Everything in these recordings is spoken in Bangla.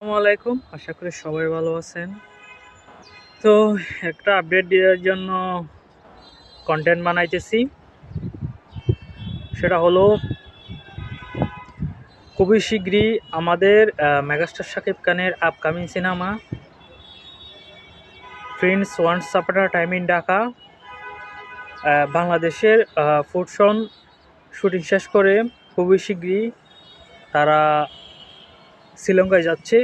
আসসালামু আলাইকুম, আশা করি সবাই ভালো আছেন। তো একটা আপডেট দেওয়ার জন্য কন্টেন্ট বানাইতেছি। সেটা হলো খুবই শীঘ্রই আমাদের মেগাস্টার শাকিব খানের upcoming cinema prince once upon a time in Dhaka বাংলাদেশের ফুডশন শুটিং শেষ করে খুবই শীঘ্রই তারা শ্রীলঙ্কায় যাচ্ছে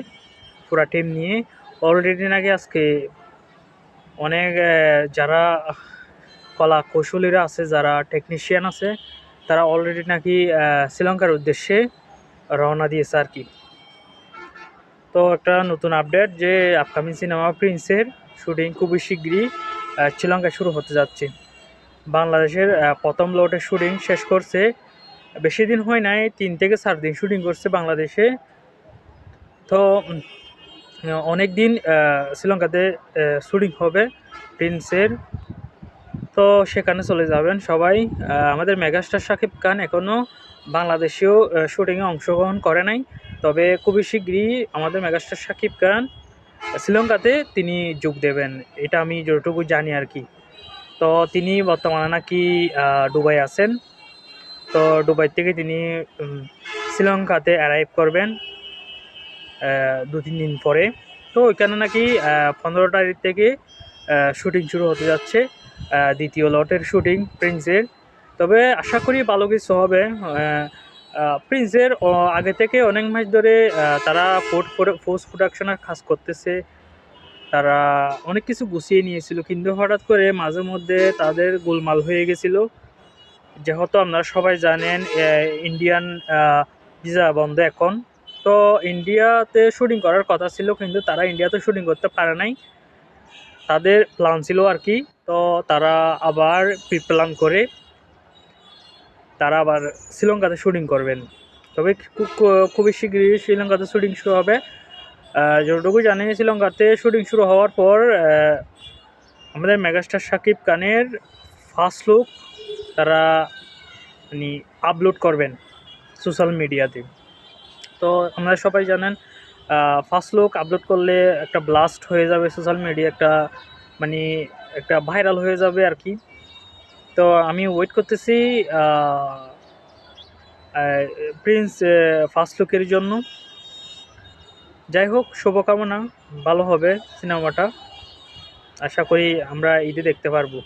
পুরা টিম নিয়ে। অলরেডি নাকি আজকে অনেক যারা কলা কৌশলীরা আছে, যারা টেকনিশিয়ান আছে, তারা অলরেডি নাকি শ্রীলঙ্কার উদ্দেশ্যে রওনা দিয়েছে আর কি। তো একটা নতুন আপডেট যে আপকামিং সিনেমা প্রিন্সের শুটিং খুবই শীঘ্রই শ্রীলঙ্কায় শুরু হতে যাচ্ছে। বাংলাদেশের প্রথম লটের শুটিং শেষ করছে, বেশি দিন হয় নাই, 3 থেকে 4 দিন শুটিং করছে বাংলাদেশে। তো অনেক দিন শ্রীলঙ্কাতে শুটিং হবে প্রিন্সের। তো সেখানে চলে যাবেন সবাই। আমাদের মেগাস্টার শাকিব খান এখনও বাংলাদেশেও শুটিংয়ে অংশগ্রহণ করে নাই, তবে খুবই শীঘ্রই আমাদের মেগাস্টার শাকিব খান শ্রীলঙ্কাতে তিনি যোগ দেবেন, এটা আমি যতটুকু জানি আর কি। তো তিনি বর্তমানে নাকি দুবাই আছেন। তো দুবাই থেকে তিনি শ্রীলঙ্কাতে অ্যারাইভ করবেন 2-3 দিন পরে। তো ওইখানে নাকি 15 তারিখ থেকে শুটিং শুরু হতে যাচ্ছে, দ্বিতীয় লটের শুটিং প্রিন্সের। তবে আশা করি ভালো কিছু হবে। প্রিন্সের আগে থেকে অনেক মাস ধরে তারা পোস্ট প্রোডাকশনের কাজ করতেছে, তারা অনেক কিছু গুছিয়ে নিয়েছিল, কিন্তু হঠাৎ করে মাঝে মধ্যে তাদের গোলমাল হয়ে গেছিল। যেহেতু আপনারা সবাই জানেন ইন্ডিয়ান ভিসা বন্ধ এখন। তো ইন্ডিয়াতে শুটিং করার কথা ছিল, কিন্তু তারা ইন্ডিয়াতে শুটিং করতে পারে নাই, তাদের প্ল্যান ছিল আর কি। তো তারা আবার প্ল্যান করে তারা আবার শ্রীলঙ্কাতে শুটিং করবেন। তবে খুবই শীঘ্রই শ্রীলঙ্কাতে শুটিং শুরু হবে। যতটুকু জানি শ্রীলঙ্কাতে শুটিং শুরু হওয়ার পর আমাদের মেগাস্টার শাকিব খানের ফার্স্ট লুক তারা মানে আপলোড করবেন সোশ্যাল মিডিয়াতে। তো আমরা সবাই জানেন ফার্স্ট লুক আপলোড করলে একটা ব্লাস্ট হয়ে যাবে সোশ্যাল মিডিয়া, মানে একটা ভাইরাল হয়ে যাবে আর কি। তো আমি ওয়েট করতেছি প্রিন্স ফার্স্ট লুকের জন্য। যাই হোক, শুভকামনা, ভালো হবে সিনেমাটা, আশা করি আমরা ঈদে দেখতে পারবো।